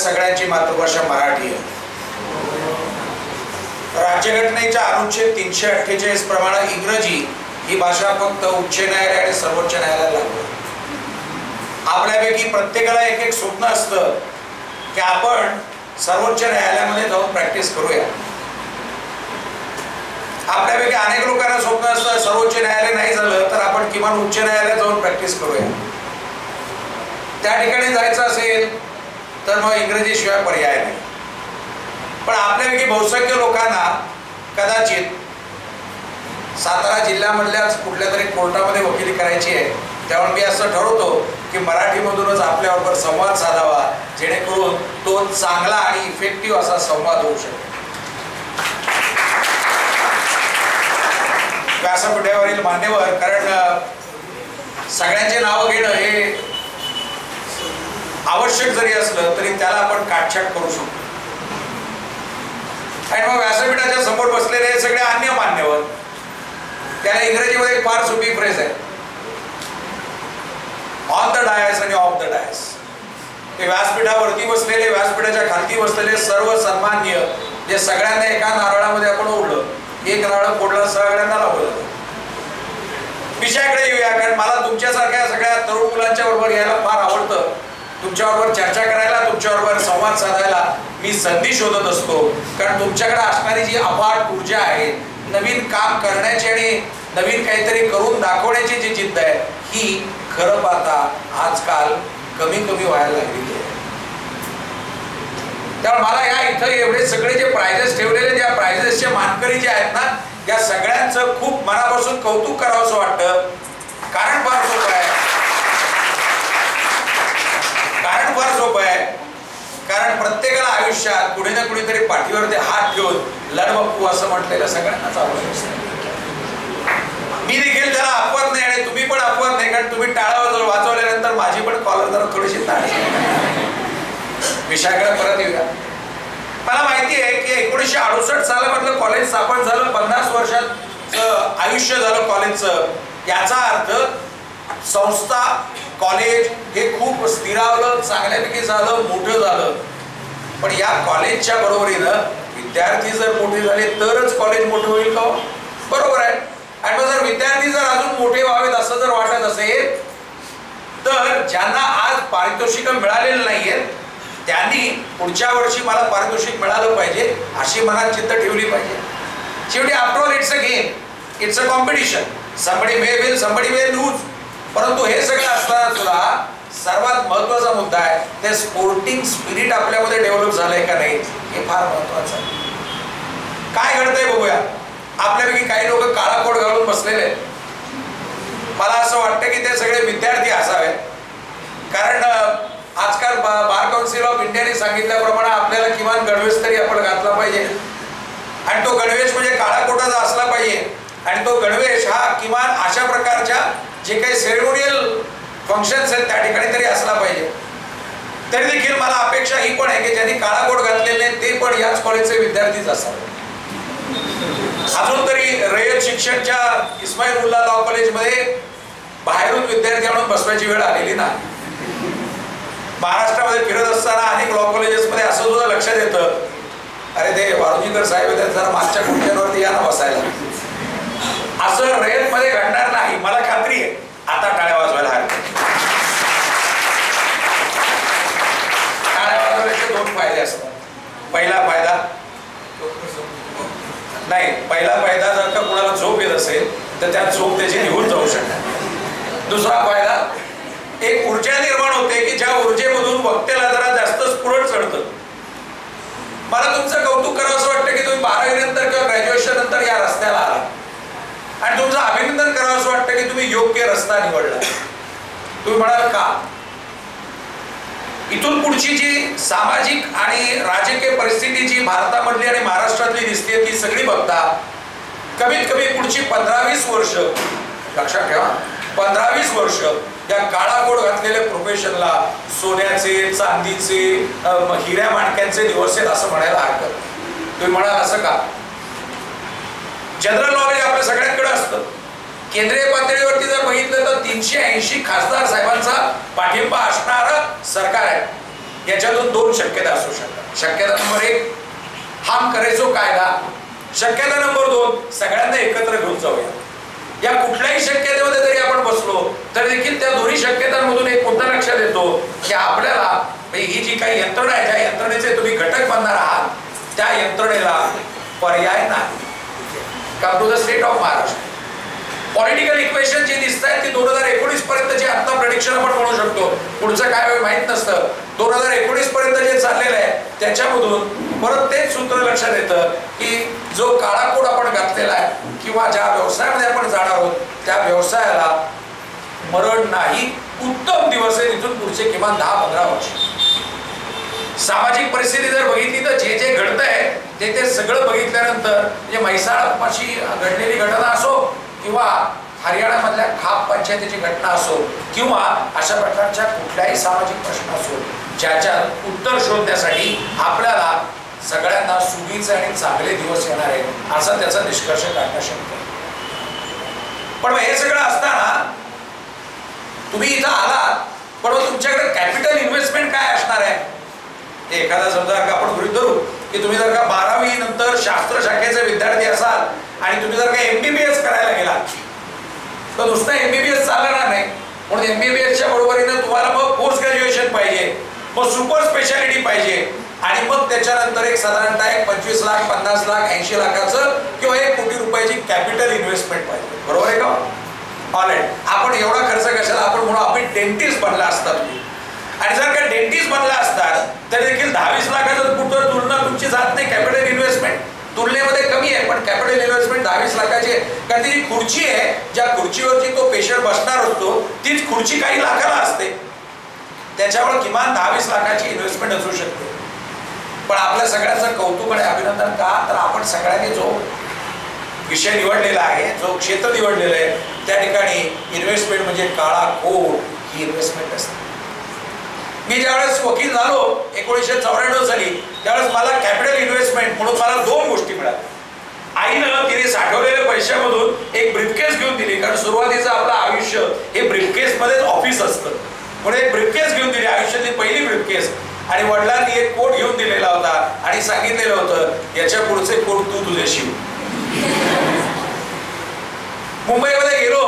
सगळ्यांची मातृभाषा मराठी आहे. राज्यघटनेच्या अनुच्छेद 348 प्रमाणे इंग्रजी ही भाषा फक्त उच्च न्यायालय आणि सर्वोच्च न्यायालयाला लागू आहे. आपल्यापैकी प्रत्येकाला एक एक स्वप्न असतं की आपण सर्वोच्च न्यायालयामध्ये जाऊन प्रॅक्टिस करूया. आपल्यापैकी अनेक लोकांना स्वप्न असतं सर्वोच्च न्यायालय नाही झालं तर आपण किमान उच्च न्यायालयात जाऊन प्रॅक्टिस करूया. त्या ठिकाणी जायचं असेल तर मग इंग्रजी शिवाय पर्याय नाही. पण आपल्यापैकी बहुसंख्य लोकांना कदाचित सातारा जिल्ह्यामधल्याच कुठल्या तरी कोर्टामध्ये वकिली करायची आहे. त्यामुळे मी असं ठरवतो की मराठीमधूनच आपल्याबरोबर संवाद साधावा, जेणेकरून तो चांगला आणि इफेक्टिव्ह असा संवाद होऊ शकेल. व्यासपीठावरील मान्यवर, कारण सगळ्यांचे नाव घेणं हे आवश्यक जरी असलं तरी त्याला आपण काटछाट करू शकतो. आणि मग व्यासपीठाच्या समोर बसलेले सगळे अन्य मान्यवर, त्याला इंग्रजीमध्ये एक फार सोपी फ्रेज आहे, ऑन द डायस आणि ऑफ द डायस. ते व्यासपीठावरती बसलेले, व्यासपीठाच्या खालती बसलेले सर्व सन्माननीय, जे सगळ्यांना एका नारळामध्ये आपण ओढलं, एक नारळ फोडलं, सगळ्यांना लावलं. विषयाकडे येऊया, कारण मला तुमच्यासारख्या सगळ्या तरुण मुलांच्या बरोबर यायला फार आवडतं. तुमच्याबरोबर चर्चा करायला, तुमच्याबरोबर संवाद साधायला मी संधी शोधत असतो. कारण तुमच्याकडे असणारी जी अफाट ऊर्जा आहे, नवीन काम करण्याची आणि नवीन काहीतरी करून दाखवण्याची जी जिद्द आहे, ही खरं पाहता आजकाल कमी कमी व्हायला लागलेली आहे. त्यामुळे मला या इथं एवढे सगळे जे प्राइजेस ठेवलेले, ज्या प्राइजेसचे मानकरी जे आहेत ना, या सगळ्यांचं खूप मनापासून कौतुक करावं असं वाटतं. कारण फार सोपं आहे. कारण प्रत्येकाला आयुष्यात कुठे ना कुठेतरी पाठीवरती हात ठेवून लढबप्पू असं म्हटलेलं सगळ्यांनाच आवडत असतं. मी देखील त्याला अपवाद नाही आणि तुम्ही पण अपवाद नाही, कारण तुम्ही टाळा वाजवल्यानंतर माझी पण कॉलर जरा थोडीशी ताण. विषयाकडे परत येऊया. मला माहिती आहे की 1968 सालामधलं कॉलेज स्थापन झालं, 50 वर्षाचं आयुष्य झालं कॉलेजचं. याचा अर्थ संस्था, कॉलेज हे खूप स्थिरावलं, चांगल्यापैकी झालं, मोठं झालं. पण या कॉलेजच्या बरोबरीनं विद्यार्थी जर मोठे झाले तरच कॉलेज मोठं होईल का? बरोबर आहे. आणि मग जर विद्यार्थी जर अजून मोठे व्हावेत असं जर वाटत असेल तर ज्यांना आज पारितोषिक मिळालेलं नाहीये त्यांनी पुढच्या वर्षी मला पारितोषिक मिळालं पाहिजे अशी मनात चिंता ठेवली पाहिजे. शेवटी after all it's a game, it's a competition. Somebody may will, somebody may lose. परंतु हे सगळं असताना सुद्धा सर्वात महत्वाचा मुद्दा आहे ते स्पोर्टिंग स्पिरिट आपल्यामध्ये डेव्हलप झालंय का नाही, हे फार महत्वाचं आहे. काय घडतंय बघूया. आपल्यापैकी काही लोक काळा कोट घालून बसलेले. मला असं वाटतं की ते सगळे विद्यार्थी असावेत, कारण आजकाल बार काउन्सिल ऑफ इंडियाने सांगितल्याप्रमाणे आपल्याला किमान गणवेश तरी आपण घातला पाहिजे. आणि तो गणवेश म्हणजे काळा कोटाचा असला पाहिजे. आणि तो गणवेश हा किमान अशा प्रकारच्या जे काही सेरेमोनियल फंक्शन्स आहेत त्या ठिकाणी तरी असला पाहिजे. तरी देखील मला अपेक्षा ही पण आहे की ज्यांनी काळा कोट घातलेले ते पण याच कॉलेजचे विद्यार्थीच असावे. अजून तरी रयत शिक्षणच्या इस्माईल लॉ कॉलेजमध्ये बाहेरून विद्यार्थी आणून बसवायची वेळ आलेली नाही. महाराष्ट्रामध्ये फिरत असताना अनेक लॉ कॉलेजेसमध्ये असं सुद्धा लक्षात येतं, अरे ते वारुजीकर साहेब जरा मागच्या खुर्च्यांवरती या ना बसायला. असं रयतमध्ये घडणार नाही, मला खात्री आहे. आता टाळ्या वाजवायला हरकत. टाळ्या वाजवण्याचे 2 फायदे असतात. पहिला फायदा जर का कुणाला झोप येत असेल तर त्या झोप त्याची निघून जाऊ शकते. दुसरा फायदा, एक ऊर्जा निर्माण होते की ज्या ऊर्जेमधून वक्त्याला जरा जास्त स्फुरण चढतं. मला तुमचं कौतुक करावं असं वाटतं की तुम्ही 12वी नंतर किंवा ग्रॅज्युएशन नंतर या रस्त्याला आला आणि तुमचं अभिनंदन करावं असं वाटतं की तुम्ही योग्य रस्ता निवडला. तुम्ही म्हणाल का? इथून पुढची जी सामाजिक आणि राजकीय परिस्थिती जी भारतामधली आणि महाराष्ट्रातली दिसते ती सगळी बघता कमीत कमी पुढची 15-20 वर्ष, लक्षात ठेवा, 15-20 वर्ष या काळा कोट घातलेल्या प्रोफेशनला सोन्याचे, चांदीचे, हिऱ्या माणक्यांचे दिवस आहेत असं म्हणायला हरकत. तुम्ही म्हणाल असं का? जनरल नॉलेज आपल्या सगळ्यांकडे असतं. केंद्रीय पातळीवरती जर बघितलं तर 380 खासदार साहेबांचा पाठिंबा असणारं सरकार आहे. याच्यातून दोन शक्यता असू शकतात. शक्यता नंबर 1, हम करायचो कायदा. शक्यता नंबर 2, सगळ्यांना एकत्र घेऊन जाऊया. या कुठल्याही शक्यतेमध्ये जरी आपण बसलो तर देखील त्या दोन्ही शक्यतांमधून एक मुद्दा लक्षात येतो की आपल्याला ही जी काही यंत्रणा आहे, ज्या यंत्रणेचे तुम्ही घटक बनणार आहात, त्या यंत्रणेला पर्याय नाही. Come to the state of Maharashtra. Political equation जी दिसत आहेत ती 2019 पर्यंतची आता प्रेडिक्शन आपण म्हणू शकतो. पुढचं काय होईल माहित नसतं. 2019 पर्यंत जे चाललेलं आहे त्याच्यामधून परत तेच सूत्र लक्षात येतं की जो काळा कोड आपण घातलेला आहे किंवा ज्या व्यवसायामध्ये आपण जाणार आहोत त्या व्यवसायाला मरण नाही, उत्तम दिवस आहे तिथून पुढचे किमान 10-15 वर्ष. सामाजिक परिस्थिती जर बघितली तर जे जे घडतंय ते सगळं बघितल्यानंतर म्हणजे म्हैसाळपाशी घडलेली घटना असो किंवा हरियाणामधल्या खाप पंचायतीची घटना असो किंवा अशा प्रकारच्या कुठल्याही सामाजिक प्रश्न असो, ज्याच्यात उत्तर शोधण्यासाठी आपल्याला सगळ्यांना सुगीचे आणि चांगले दिवस येणार आहेत असा त्याचा निष्कर्ष काढणं शक्य आहे. पण हे सगळं असताना तुम्ही इथं आलात, पण तुमच्याकडे कॅपिटल इन्व्हेस्टमेंट काय असणार आहे? एखादा समजा आपण गृहीत धरू की तुम्ही जर का 12वी नंतर शास्त्र शाखेचे विद्यार्थी असाल आणि तुम्ही जर का MBBS करायला गेलात तर नुसतं MBBS चालणार नाही. म्हणून MBBSच्या बरोबरीने तुम्हाला मग पोस्ट ग्रॅज्युएशन पाहिजे, मग सुपर स्पेशालिटी पाहिजे आणि मग त्याच्यानंतर एक साधारणतः 25 लाख, 50 लाख, 80 लाखाचं किंवा 1 कोटी रुपयाची कॅपिटल इन्व्हेस्टमेंट पाहिजे. बरोबर आहे का? ऑलराईट. आपण एवढा खर्च कशाला? आपण म्हणून आपण डेंटिस्ट बनला असता तुम्ही, आणि जर का डेंटिस्ट बनला असतात तर देखील 10-20 लाखाचं कुठं तुलना तुमची जात नाही. कॅपिटल इन्व्हेस्टमेंट तुलनेमध्ये कमी आहे, पण कॅपिटल इन्व्हेस्टमेंट 10-20 लाखाची आहे. कारण ती जी खुर्ची आहे, ज्या खुर्चीवरची तो पेशंट बसणार असतो तीच खुर्ची काही लाखाला असते. त्याच्यावर किमान 10-20 लाखाची इन्व्हेस्टमेंट असू शकते. पण आपल्या सगळ्यांचं कौतुक आणि अभिनंदन का? तर आपण सगळ्यांनी जो विषय निवडलेला आहे, जो क्षेत्र निवडलेला आहे, त्या ठिकाणी इन्व्हेस्टमेंट म्हणजे काळा कोड ही इन्व्हेस्टमेंट असते. मी ज्यावेळेस वकील झालो 1994 साली, त्यावेळेस मला कॅपिटल इन्व्हेस्टमेंट म्हणून मला 2 गोष्टी मिळाल्या. आईनं तिने साठवलेल्या पैशामधून एक ब्रीफकेस घेऊन दिली, कारण सुरुवातीचं आपलं आयुष्य हे ब्रीफकेस मध्येच ऑफिस असतं. म्हणून एक ब्रीफकेस घेऊन दिली, आयुष्यातली पहिली ब्रीफकेस. आणि वडिलांनी एक कोट घेऊन दिलेला होता आणि सांगितलेलं होतं याच्या पुढचे कोट तू तुझे शिव. मुंबईमध्ये गेलो,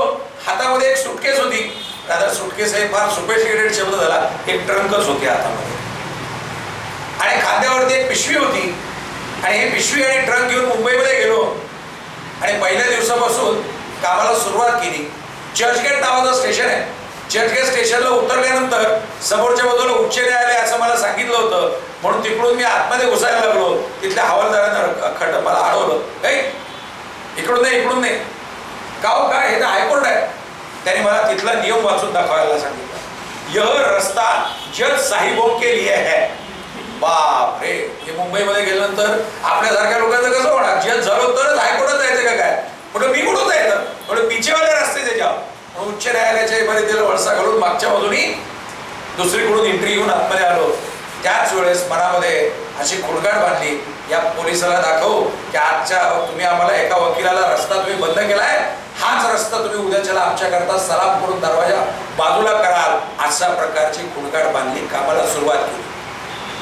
हातामध्ये एक सुटकेस होती. आता सुटकेस हे फार सोफिस्टिकेटेड शब्द झाला, एक ट्रंकच होती हातामध्ये आणि खांद्यावरती एक पिशवी होती. आणि ही पिशवी आणि ट्रंक घेऊन मुंबईमध्ये गेलो आणि पहिल्या दिवसापासून कामाला सुरुवात केली. चर्चगेट नावाचं स्टेशन आहे. चर्चगेट स्टेशनला उतरल्यानंतर समोरच्या बाजूला उच्च न्यायालय असं मला सांगितलं होतं. म्हणून तिकडून मी आतमध्ये घुसायला लागलो. तिथल्या हवालदारानं मला अडवलं, इकडून नाही, इकडून नाही. का हो, काय हे तर हायकोर्ट आहे. त्याने मला तिथला नियम वाचून दाखवायला सांगितलं. यह रस्ता जज साहिबों के लिए है. बाप रे, हे मुंबईमध्ये गेल्यानंतर आपल्यासारख्या लोकांचं कसं होणार? जज झालो तरच हायकोर्टात जायचं का काय? म्हटलं मी कुठं जायचं? म्हटलं पिचेवाले रस्ते त्याच्या. उच्च न्यायालयाच्या इमारतीला वळसा घालून मागच्या बाजूनी दुसरीकडून एंट्री घेऊन आतमध्ये आलो. त्याच वेळेस मनामध्ये अशी खुणगाट बांधली, या पोलिसाला दाखवू की आजच्या तुम्ही आम्हाला एका वकिलाला रस्ता तुम्ही बंद केलाय, हाच रस्ता तुम्ही उद्याच्याला आमच्याकरता सलाम करून दरवाजा बाजूला कराल. अशा प्रकारची खुणगाट बांधली, कामाला सुरुवात केली.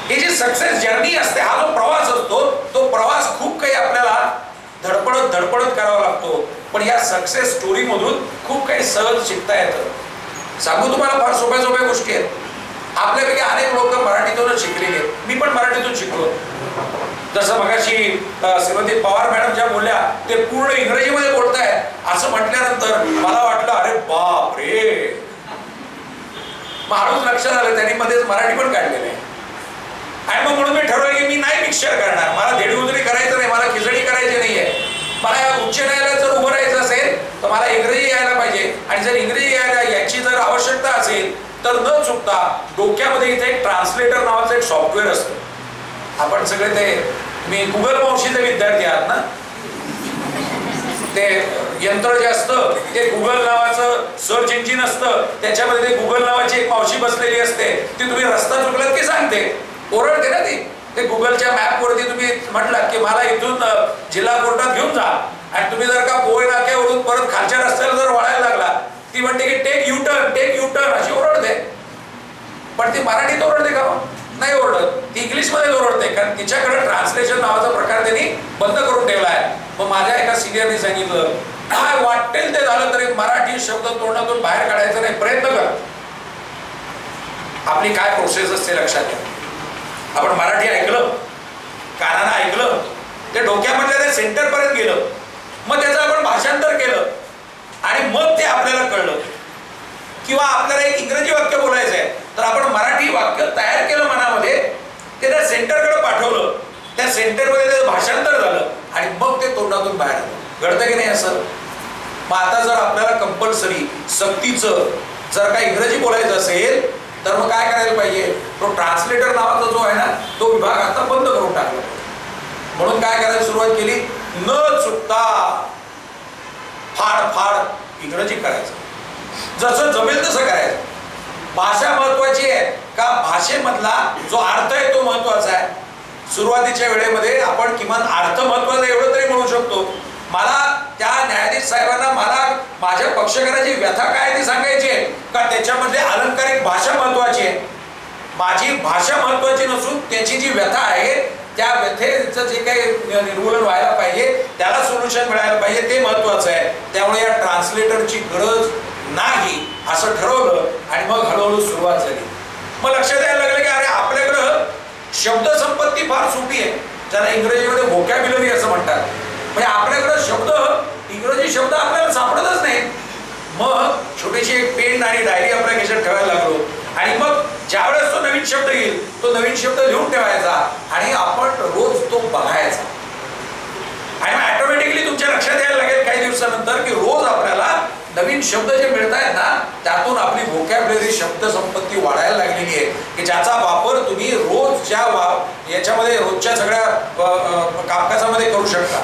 ही जी सक्सेस जर्नी असते, हा जो प्रवास असतो, तो प्रवास खूप काही आपल्याला धडपडत करावा लागतो. पण या सक्सेस स्टोरी मधून खूप काही सहज शिकता येतं. सांगू तुम्हाला, फार सोप्या गोष्टी आहेत. आपल्यापैकी अनेक लोक मराठीतूनच शिकलेले आहेत. मी पण मराठीतून शिकलो. जसं मगाशी श्रीमती पवार मॅडम ज्या बोलल्या ते पूर्ण इंग्रजीमध्ये बोलतायत असं म्हटल्यानंतर मला वाटलं अरे बाप रे. हळूच लक्षात आलं त्यांनी मध्येच मराठी पण काढलेलं आहे. आणि मग म्हणून मी ठरवलं की मी नाही मिक्सचर करणार. मला धेडीउजरी करायचं नाही, मला खिचडी करायची नाहीये. मला या उच्च न्यायालयात जर उभं राहायचं असेल तर मला इंग्रजी यायला पाहिजे. आणि जर इंग्रजी यायला याची जर आवश्यकता असेल तर न चुकता डोक्यामध्ये इथे एक ट्रान्सलेटर नावाचं एक सॉफ्टवेअर असतं. आपण सगळे ते, मी गुगल मावशीचे विद्यार्थी आहात ना, ते यंत्र जे असतं ते गुगल नावाचं सर्च इंजिन असतं. त्याच्यामध्ये ते गुगल नावाची एक मावशी बसलेली असते. ती तुम्ही रस्ता चुकलात की सांगते, ओरडते ना ती. ते गुगलच्या मॅपवरती तुम्ही म्हटलात की मला इथून जिल्हा कोर्टात घेऊन जा, आणि तुम्ही जर का पोहे नाक्यावरून परत खालच्या रस्त्याला जर वळायला लागला, ती म्हणते की टेक यू टर्न अशी ओरडते. पण ती मराठीत ओरडते का? नाही ओरडत, ती इंग्लिशमध्ये ओरडते, कारण तिच्याकडे ट्रान्सलेशन नावाचा प्रकार त्यांनी बंद करून ठेवला आहे. मग माझ्या एका सिनियरने सांगितलं, काय वाटेल ते झालं तरी मराठी शब्द तोंडातून बाहेर काढायचा नाही, प्रयत्न कर. आपली काय प्रोसेस असते लक्षात घ्या. आपण मराठी ऐकलं, कानानं ऐकलं, ते डोक्यामधल्या त्या सेंटर पर्यंत गेलं, मग त्याचं आपण भाषांतर केलं आणि मग ते आपल्याला कळलं. किंवा आपल्याला एक इंग्रजी वाक्य बोलायचं आहे, तर आपण मराठी वाक्य तयार केलं मनामध्ये, ते त्या सेंटरकडे पाठवलं, त्या सेंटरमध्ये त्याचं भाषांतर झालं आणि मग ते तोंडातून बाहेर आलं. घडतं की नाही असं? मग आता जर आपल्याला कंपल्सरी सक्तीचं जर काही इंग्रजी बोलायचं असेल तर मग काय करायला पाहिजे? तो ट्रान्सलेटर नावाचा जो आहे ना, तो विभाग आता बंद करून टाकला. म्हणून काय करायला सुरुवात केली? न चुकता फाड फाड इंग्रजी करायचं, जसं जमेल तसं करायचं. भाषा महत्वाची आहे का भाषेमधला जो अर्थ आहे तो महत्वाचा आहे? सुरुवातीच्या वेळेमध्ये आपण किमान अर्थ महत्वाचा एवढं तरी म्हणू शकतो. मला त्या न्यायाधीश साहेबांना मला माझ्या पक्षकाराची व्यथा काय ती सांगायची आहे का त्याच्यामध्ये अलंकारिक भाषा महत्वाची आहे? माझी भाषा महत्वाची नसून त्याची जी व्यथा आहे त्या व्यथेचं जे काही निर्मूलन व्हायला पाहिजे, त्याला सोल्युशन मिळायला पाहिजे, ते महत्वाचं आहे. त्यामुळे या ट्रान्सलेटरची गरज नाही असं ठरवलं आणि मग हळूहळू सुरुवात झाली. मग लक्षात यायला लागलं की अरे आपल्याकडं शब्दसंपत्ती फार सोपी आहे, ज्याला इंग्रजीमध्ये व्होकॅब्युलरी असं म्हणतात. म्हणजे आपल्याकडं शब्द, इंग्रजी शब्द आपल्याला सापडतच नाही. मग छोटीशी एक पेन आणि डायरी आपल्या खिशात ठेवायला लागलो आणि मग ज्यावेळेस तो नवीन शब्द येईल तो नवीन शब्द लिहून ठेवायचा आणि आपण रोज तो बघायचा. आणि मग ऑटोमॅटिकली तुमच्या लक्षात यायला लागेल काही दिवसानंतर की रोज आपल्याला नवीन शब्द जे मिळत आहेत ना, त्यातून आपली व्होकॅब्युलरी शब्दसंपत्ती वाढायला लागलेली आहे की ज्याचा वापर तुम्ही रोजच्या याच्यामध्ये रोजच्या सगळ्या कामकाजामध्ये करू शकता.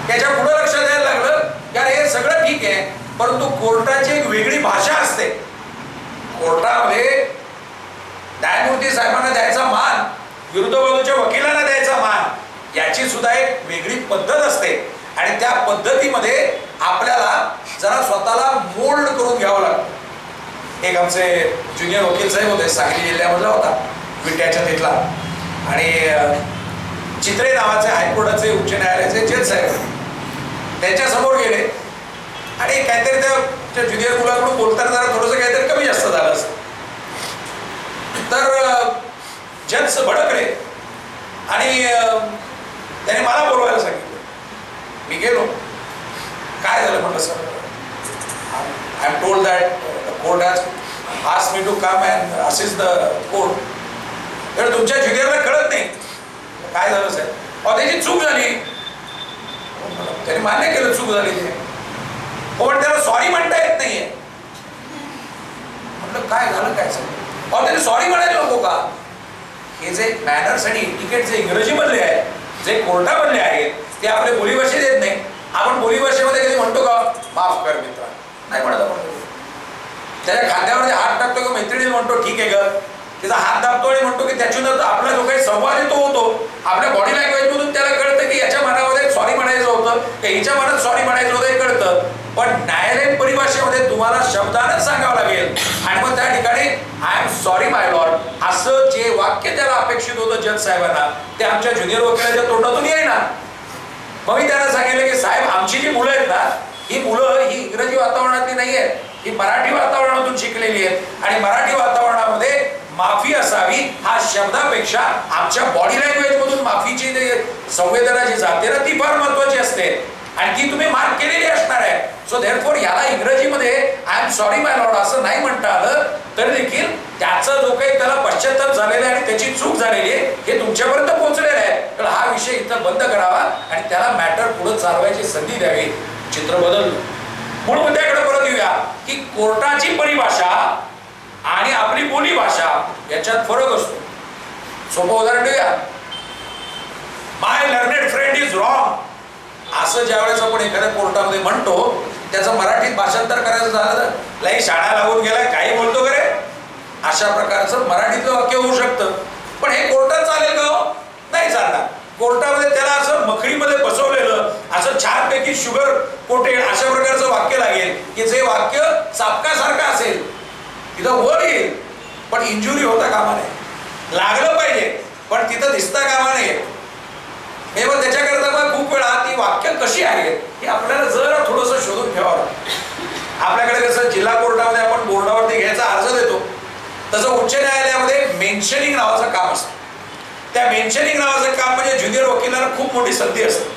त्याच्या पुढे लक्षात यायला लागलं की अरे हे सगळं ठीक आहे, परंतु कोर्टाची एक वेगळी भाषा असते. कोर्टामध्ये न्यायमूर्ती साहेबांना द्यायचा मान, विरुद्ध बाजूच्या वकिलांना द्यायचा मान, याची सुद्धा एक वेगळी पद्धत असते आणि त्या पद्धतीमध्ये आपल्याला जरा स्वतःला मोल्ड करून घ्यावं लागतं. एक आमचे ज्युनियर वकील साहेब होते, सांगली जिल्ह्यामधला होता, विट्याच्या तिथला, आणि चित्रे नावाचे हायकोर्टाचे उच्च न्यायालयाचे जज साहेब त्यांच्या समोर गेले आणि काहीतरी त्या ज्युनियर मुलाकडून बोलताना जरा थोडंसं काहीतरी कमी जास्त झालं असं. तर जज भडकले आणि त्याने मला बोलवायला सांगितलं. मी गेलो. काय झालं म्हटलं? Sir, I am told that the court has asked me to come and assist the court. तर तुमच्या ज्युनियरला कळत नाही. काय झालं सर? अहो त्याची चूक झाली. त्याने मान्य केलं चूक झाली ते, पण त्याला सॉरी म्हणता येत नाहीये. म्हटलं काय झालं काय सर? अहो त्याने सॉरी म्हणायला नको का? हे जे मॅनर्स आणि इटिकेट जे इंग्रजीमधले आहेत, जे कोर्टामधले आहेत, ते आपले बोलीभाषेत येत नाही. आपण बोलीभाषेमध्ये कधी म्हणतो का माफ कर मित्रा? नाही म्हणत आपण. त्याच्या खांद्यावर हात टाकतो का मैत्रिणी म्हणतो ठीक आहे ग, त्याचा हात दाबतो आणि म्हणतो की त्याच्यानंतर आपला जो काही संवाद येतो होतो, आपल्या बॉडी लँग्वेज मधून त्याला कळतं की याच्या मनामध्ये सॉरी म्हणायचं होतं की हिच्या मनात सॉरी म्हणायचं होतं, हे कळतं. पण न्यायालयीन परिभाषेमध्ये तुम्हाला शब्दानच सांगावं लागेल आणि मग त्या ठिकाणी I am sorry my Lord असं जे वाक्य त्याला अपेक्षित होतं जज साहेबांना, ते आमच्या ज्युनियर वकिलाच्या तोंडातून येईना. मग मी त्यांना सांगितलं की साहेब, आमची जी मुलं आहेत ना, ही मुलं ही इंग्रजी वातावरणातली नाही आहेत, ही मराठी वातावरणातून शिकलेली आहेत आणि मराठी वातावरणामध्ये माफी असावी हा शब्दापेक्षा आमच्या बॉडी लँग्वेज मधून माफीची संवेदना जी जाते ना, ती फार महत्वाची असते आणि ती तुम्ही मार्क केलेली असणार आहे. सो देअरफॉर याला इंग्रजीमध्ये I am sorry my Lord असं नाही म्हणता आलं तर देखील त्याचा जो काही त्याला पश्चाताप झालेला आहे आणि त्याची चूक झालेली आहे हे तुमच्यापर्यंत पोहोचलेलं आहे. तर हा विषय इथं बंद करावा आणि त्याला मॅटर पुढे चालवायची संधी द्यावी. चित्र बदललं. म्हणून मुद्द्याकडे परत येऊया की कोर्टाची परिभाषा आणि आपली बोली भाषा याच्यात फरक असतो. सोपं उदाहरण देऊया. माय लर्नेड फ्रेंड इज रॉंग असं ज्यावेळेस आपण एखाद्या कोर्टामध्ये म्हणतो, त्याचं मराठीत भाषांतर करायचं झालं तर लई शाळा लागून गेलाय काही बोलतो का रे, अशा प्रकारचं मराठीतलं वाक्य होऊ शकतं. पण हे कोर्टात चालेल का? नाही चालणार. कोर्टामध्ये त्याला असं मखळीमध्ये बसवलेलं असं छानपैकी शुगर कोटेड अशा प्रकारचं वाक्य लागेल की जे वाक्य चापकासारखं असेल, तिथं वर येईल पण इंजुरी होता कामा नये. लागलं कशी आहे हे आपल्याला जरा थोडंसं शोधून ठेवावं लागतं. आपल्याकडे कसं जिल्हा कोर्टामध्ये आपण बोर्डावरती घ्यायचा अर्ज देतो, तसं उच्च न्यायालयामध्ये मेन्शनिंग नावाचं काम असतं. त्या मेन्शनिंग नावाचं काम म्हणजे ज्युनियर वकिलांना खूप मोठी संधी असते.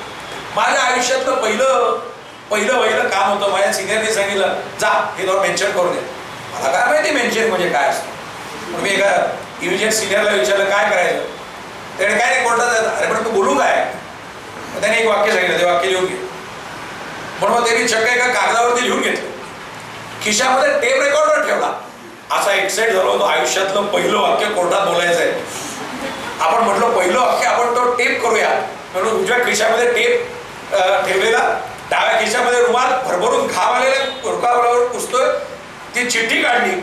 माझ्या आयुष्यातलं पहिलं काम होतं. माझ्या सिनियरने सांगितलं, जा हे जाऊन मेन्शन करून दे. मला काय माहिती मेन्शन म्हणजे काय असतं. पण मी एका इमिजिएट सिनियरला विचारलं काय करायचं. त्याने काय नाही कोर्टात जायचं. अरे पण तू बोलू काय. त्याने एक वाक्य सांगितलं, ते वाक्य लिहून घे. म्हणून मग त्यांनी चक्क एका कागदावरती लिहून घेतलं, खिशामध्ये टेप रेकॉर्डर ठेवला. असा एक्साइट झालो होतो, आयुष्यातलं पहिलं वाक्य कोर्टात बोलायचं आहे. आपण म्हटलं पहिलं वाक्य आपण तो टेप करूया म्हणून उजव्या खिशामध्ये टेप ठेवलेला, डाव्या खिशामध्ये रुमाल भरभरून घाम आलेला रुमालावर पुसतोय. ती चिठ्ठी काढली.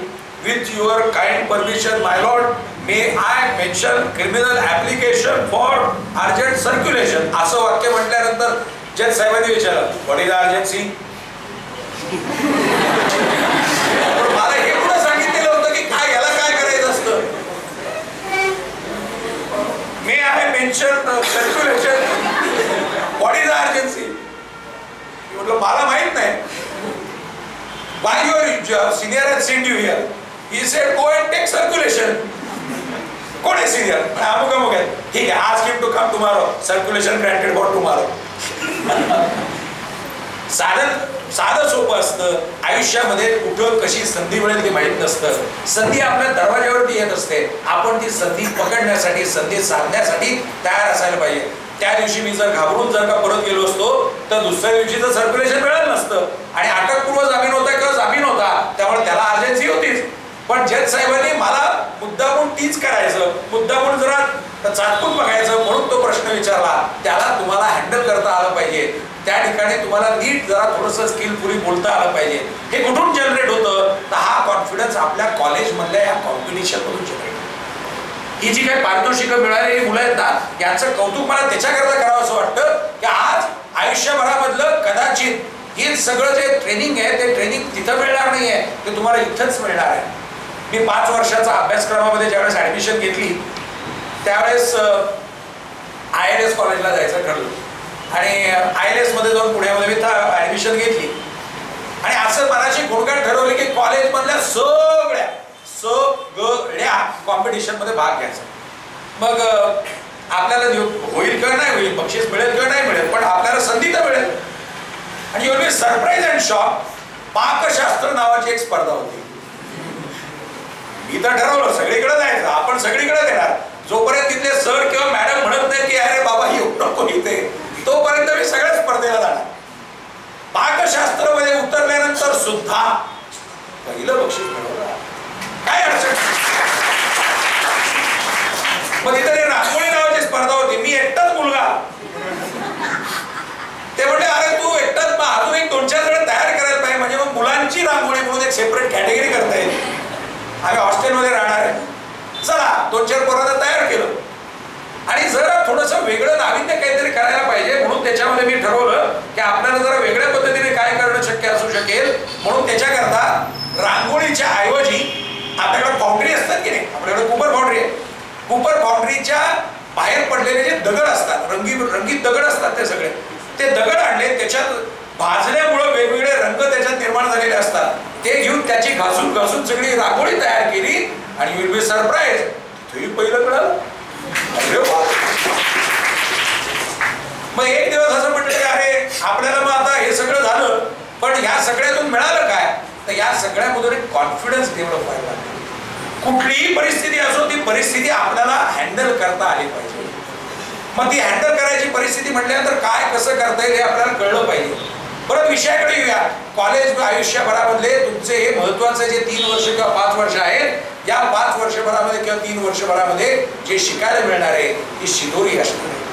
With your kind permission my Lord may I mention criminal application for urgent circulation. असं वाक्य म्हटल्यानंतर जज साहेबांनी विचारलं, व्हॉट इज अर्जन्सी. मला हे पुढे सांगितलेलं होतं की काय याला काय करायचं असतं. May I mention circulation what is urgency. म्हटलं मला माहित नाही. Why your senior has send you here. He said go and take circulation. कोण आहे सिनियर. अमुक अमुक आहे. ठीक आहे, आज him to come tomorrow. Circulation granted for tomorrow. साधं सोपं असतं. आयुष्यामध्ये कुठं कशी संधी मिळेल ते माहित नसतं. संधी आपल्या दरवाज्यावरती येत असते. आपण ती संधी पकडण्यासाठी, संधी साधण्यासाठी तयार असायला पाहिजे. त्या दिवशी मी जर घाबरून जर का परत गेलो असतो तर दुसऱ्या दिवशीचं सर्क्युलेशन मिळालं नसतं आणि अटकपूर्व जामीन होता किंवा जामीन होता, त्यामुळे त्याला अर्जन्सी होतीच. पण जज साहेबांनी मला मुद्दामून टीच करायचं, मुद्दामून जरा चाटपून बघायचं म्हणून तो प्रश्न विचारला. त्याला तुम्हाला हँडल करता आलं पाहिजे. त्या ठिकाणी तुम्हाला नीट जरा थोडंसं स्किलफुली बोलता आलं पाहिजे. हे कुठून जनरेट होतं तर हा कॉन्फिडन्स आपल्या कॉलेजमधल्या या कॉम्पिटिशन मधून जनरेट. ही जी काही पारितोषिकं मिळालेली मुलं आहेत ना, याचं कौतुक मला त्याच्याकरता करावं असं वाटतं की आज आयुष्यभरामधलं कदाचित हे सगळं जे ट्रेनिंग आहे ते ट्रेनिंग तिथं मिळणार नाही आहे, ते तुम्हाला इथंच मिळणार आहे. मी 5 वर्षाचा अभ्यासक्रमामध्ये ज्यावेळेस ऍडमिशन घेतली त्यावेळेस ILS कॉलेजला जायचं ठरलं आणि ILS मध्ये जाऊन पुण्यामध्ये मी ऍडमिशन घेतली आणि असं मनाची गुणगान ठरवली की कॉलेजमधल्या सगळ्या कॉम्पिटिशन मध्ये भाग घ्यायचा. मग आपल्याला होईल का नाही होईल, बक्षीस मिळेल का नाही मिळेल, पण आपल्याला संधी तर मिळेल. आणि you will be surprise and shock. पाकशास्त्र नावाची एक स्पर्धा होती. मी तर ठरवलं सगळीकडे जायचं, आपण सगळीकडे देणार. जोपर्यंत तिथले सर किंवा मॅडम म्हणत नाही की अरे बाबा येऊ नको इथे, तोपर्यंत मी सगळ्या स्पर्धेला जाणार. पाकशास्त्र मध्ये उतरल्यानंतर सुद्धा पहिलं बक्षीस मिळवलं. काय अडचण. मग इथे रांगोळी नावाची स्पर्धा होती. मी एकटाच मुलगा. ते म्हणले अरे तू एकटाच, मग अजून एक 2-4 जण तयार करायला पाहिजे. म्हणजे मग मुलांची रांगोळी म्हणून एक सेपरेट कॅटेगरी करता येईल. आम्ही हॉस्टेलमध्ये राहणार आहे, चला 2-4 पोरांना तयार केलं आणि जरा थोडंसं वेगळं नाविन्य काहीतरी करायला पाहिजे. म्हणून त्याच्यामध्ये मी ठरवलं की आपल्याला जरा वेगळ्या पद्धतीने काय करणं शक्य असू शकेल. म्हणून त्याच्याकरता रांगोळीच्या ऐवजी आपल्याकडे फाउंड्री असतात की नाही, आपल्याकडे कुपर फाउंड्री आहे. कुपर फाउंड्रीच्या बाहेर पडलेले जे दगड असतात, रंगीत दगड असतात, ते दगड आणले, त्याच्यात भाजल्यामुळे वेगवेगळे रंग त्याच्यात निर्माण झालेले असतात. ते घेऊन त्याची घासून सगळी रांगोळी तयार केली आणि यू विल बी सरप्राइज. तिथेही पहिलं मिळालं. मग एक दिवस असं म्हटलं की अरे आपल्याला मग आता हे सगळं झालं, पण ह्या सगळ्यातून मिळालं काय तर या सगळ्यामधून एक कॉन्फिडन्स डेव्हलप व्हायला लागला. कुठलीही परिस्थिती असो ती परिस्थिती आपल्याला हँडल करता आली पाहिजे. मग ती हँडल करायची परिस्थिती म्हटल्यानंतर काय कसं करता येईल हे आपल्याला कळलं पाहिजे. परत विषयाकडे येऊया. कॉलेज आयुष्यभरामधले तुमचे हे महत्वाचे जे 3 वर्ष किंवा 5 वर्ष आहेत, या 5 वर्षभरामध्ये किंवा 3 वर्षभरामध्ये जे शिकायला मिळणार आहे ती शिदोरी असणार आहे.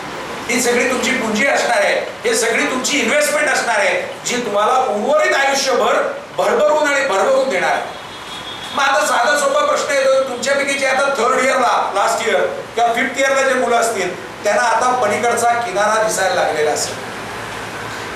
ही सगळी तुमची पुंजी असणार आहे. हे सगळी तुमची इन्व्हेस्टमेंट असणार आहे जी तुम्हाला उर्वरित आयुष्यभर भरभरून आणि भरभरून देणार आहे. मग आता साधा सोपा प्रश्न येतो, तुमच्यापैकी जे आता 3rd इयरला, लास्ट इयर किंवा 5th इयरला जे मुलं असतील त्यांना आता पलीकडचा किनारा दिसायला लागलेला असेल.